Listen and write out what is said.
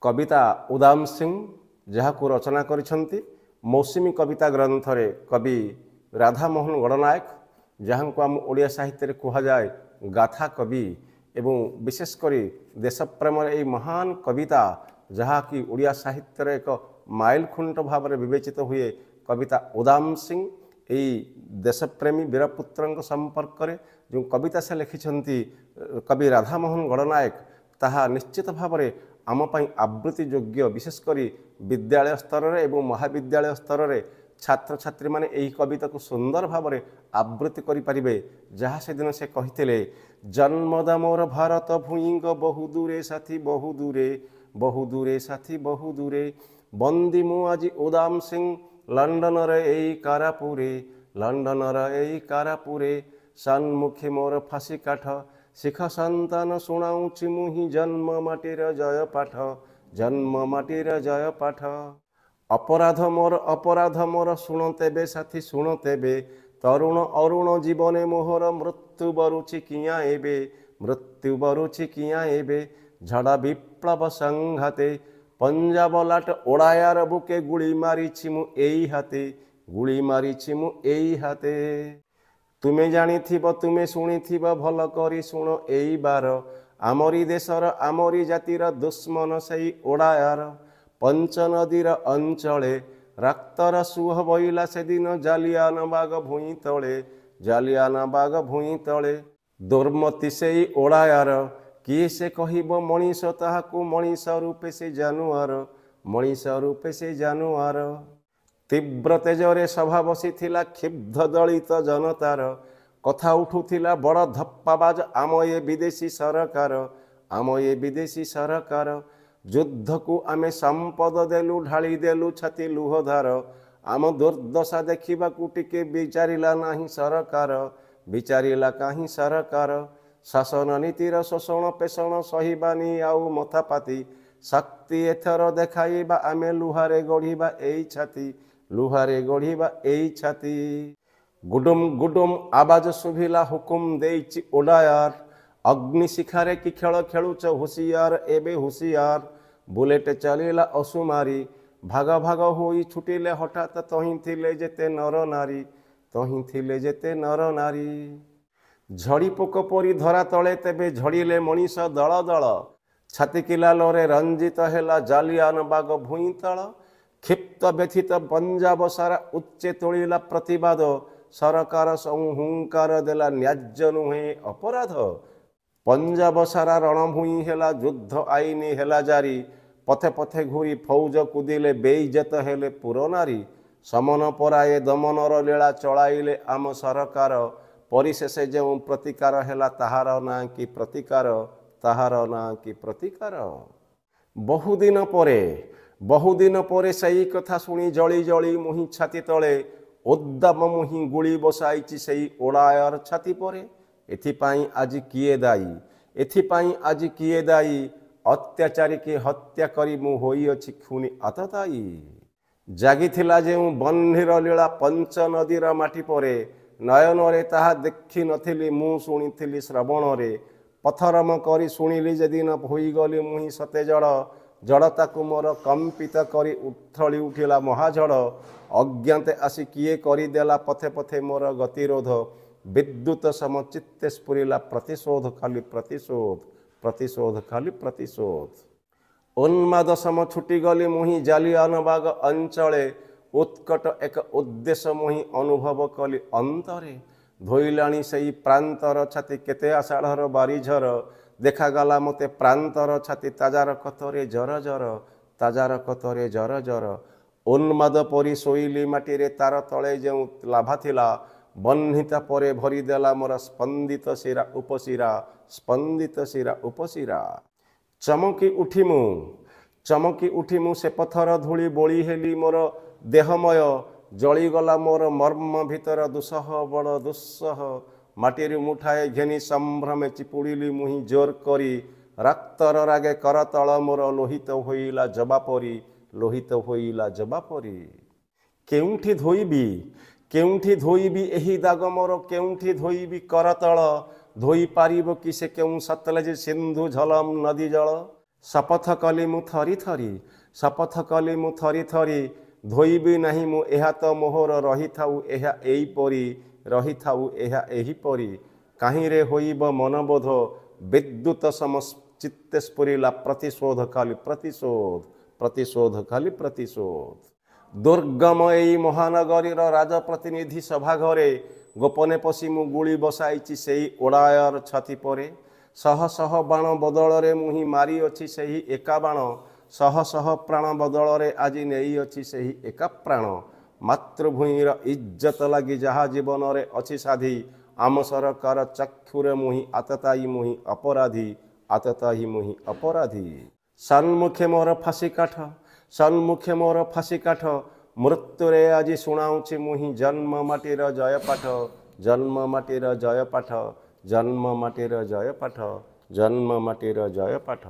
कविता उदाम सिंह जहाँ रचना करिसेंती मौसुमी कविता ग्रंथ रे कवि राधामोहन गणनायक जहाँ को आम ओडिया साहित्य रे कहा जाए गाथा कवि एवं विशेषकर देश प्रेम यही महान कविता जहाँ कि ओडिया साहित्य रे एक माइल खुंट भाव में विवेचित हुए कविता उदाम सिंह यही देशप्रेमी वीरपुत्र संपर्क में जो कविता से लिखिं कवि राधामोहन गणनायक ताहा निश्चित भाव में आमपाई आवृत्ति योग्य विशेषकर विद्यालय स्तर रे एवं महाविद्यालय स्तर रे छात्र छात्री माने यही कविता को सुंदर भाव में आवृत्ति करें जहाँ से दिन से कही जन्मदा मोर भारत भूईंग बहु दूरे साथी बहु दूरे साथी बहु दूरे बंदी मु आज उदाम सिंह लंडन रे कारापुरे सन्मुखी मोर फांसी काठ शिख संतान शुणाऊँची मुहि जन्म माटीर जय पाठ अपराध मोर शुण तेबे साथी शुण तेबे तरुण अरुण जीवने मोहर मृत्यु बरुची किया एबे झड़ा विप्लव संघाते पंजाब लाट ओडायार बुके गुली मारिछि मु एई हाते तुमे जानिथिब तुमे शुणिथिब भल करी शुण एई बार आमरी देशर आमरी जातिर दुश्मन सही ओडायार पंच नदीर अंचले रक्तर सुह बइला से दिन जालियानबाग भूई तले दुर्मति से ओडायार किए से कहब मनीष ताहाकू मनीष रूपे से जानुआर तीव्र तेजरे सभा बसीथिला क्षिब्ध दलित जनतार कथा उठुथिला बड़ धप्पाबाज आम ये विदेशी सरकार युद्ध को आमे संपद देलु ढाली देलु छाती लुहधार आम दुर्दशा देखा टिके विचारिला कहीं सरकार शासन नीतिर शोषण पेषण सहिबानी आउ मथापाती शक्ति एथर देखाइबा आमे लुहारे गढ़िबा एई छाती गुडुम गुडुम आवाज शुभिला हुकुम देइछि ओडायार अग्नि शिखारे कि खेल खेलुच हुशियार एबे हुशियार बुलेट चलिला असुमारी भाग भाग होई छुटिले हठात तहीं थिले जेते नर नारी झड़ी पोक परी धरा तले तेबे झड़िले मनीष दल दल छाती किलालरे रंजित हेला जालियानबाग भूई तल क्षिप्त व्यथित पंजाब सारा उच्चे तोलिला प्रतिवाद सरकार संहुंकार देला न्याज्य नुहे अपराध पंजाब सारा रणभूई हेला युद्ध आईनी हेला जारी पथे पथे घूरी फौज कुदिले बेइज्जत हेले पुरनारी समन पराए दमनर लीला चलाइले आम सरकार परिशेष जो प्रतिकार हेला ताहार ना कि प्रतिकार बहुदिन परे सही कथा शुणी जली जली मुहि छाती तले उद्दाम मुहि गुली बसाइछि सही ओडायार छाती परे एथिपाई आज किए दायी अत्याचारी की हत्या करी मु होइछि खुनी आतताई जागिथिला जेउ बन्हीर लीला पंच नदीर माटी परे नयन रे ताहा देखि नथिली मु शुणिथिली श्रवण रे पथरम करी शुणिली जेदिन होइगली मुहि सते जड़ता को मोर कंपित करी उथली उठिला महाझड़ अज्ञाते आसी किए करिदेला पथे पथे मोर गतिरोध विद्युत समचित्ते स्फुरिला प्रतिशोध खाली प्रतिशोध उन्माद सम छुटी गली मुहि जालियानबाग अंचले उत्कट एक उद्देश्य मुहि अनुभव कली अंतरे धोइलाणी सही प्रांतर छाती केते आषाढ़र बारिझर देखागला मते प्रांतर छाती ताजार कतरे जर जर उन्माद परी शोइली माटी तार तले जो लाभा थिला बन्हिता परे भरीदेला मोर स्पंदित शिरा उपशिरा चमकी उठिमु से पथर धूली बोली हेली मोर देहमय जलीगला मोर मर्म भीतर दुसह बड़ दुस्सह माटी मुठाए घेनी संभ्रमे चिपुड़िली मुहि जोर करी रक्तर रागे करतल मोर लोहित होइला जबापरी केउंठी धोइबी एही दाग मोर केउंठी धोइबी करतल धोई पारिब कि से केउ सतलज सिंधु झलम नदी जल शपथ कली मु थरी थरी शपथ कली मु थरी थरी धोइबी नहीं मु एहा तो मोहर रही थाउ एहा एहीपरी रही थाउ एहा एहीपरी काहीं रे होइब मनबोध विद्युत समचित्ते स्फुरिला प्रतिशोध खाली प्रतिशोध प्रतिशोध खाली प्रतिशोध दुर्गम एई महानगरीर राजप्रतिनिधि सभा घरे गोपने पशि मु गुली बसाइछि सेई ओडायर छाती परे शह शह बाण बदଳରେ मुही मारी अछि सेही एका बाण शह शह प्राण बदଳରେ आଜି ନେଇ ଅଛି ସେହି ଏକା ପ୍ରାଣ ମାତୃଭୂମିର ଇଜ୍ଜତ ଲାଗି ଯାହା ଜୀବନରେ ଅଛି ସାଧି ଆମ ସରକାର ଚକ୍ଷୁରେ ମୁହିଁ ଆତତାୟୀ ମୁହିଁ ଅପରାଧୀ ଆତତାୟୀ ମୁହିଁ ଅପରାଧୀ ସନ୍ମୁଖେ ମୋର ଫାଶୀ କାଠ ସନ୍ମୁଖେ ମୋର ଫାଶୀ କାଠ ମୃତ୍ୟୁରେ ଆଜି ଶୁଣାଉଛି ମୁହିଁ ଜନ୍ମ ମାଟିର ଜୟ ପାଠ ଜନ୍ମ ମାଟିର ଜୟ ପାଠ ଜନ୍ମ ମାଟିର ଜୟ ପାଠ ଜନ୍ମ ମାଟିର ଜୟ ପାଠ।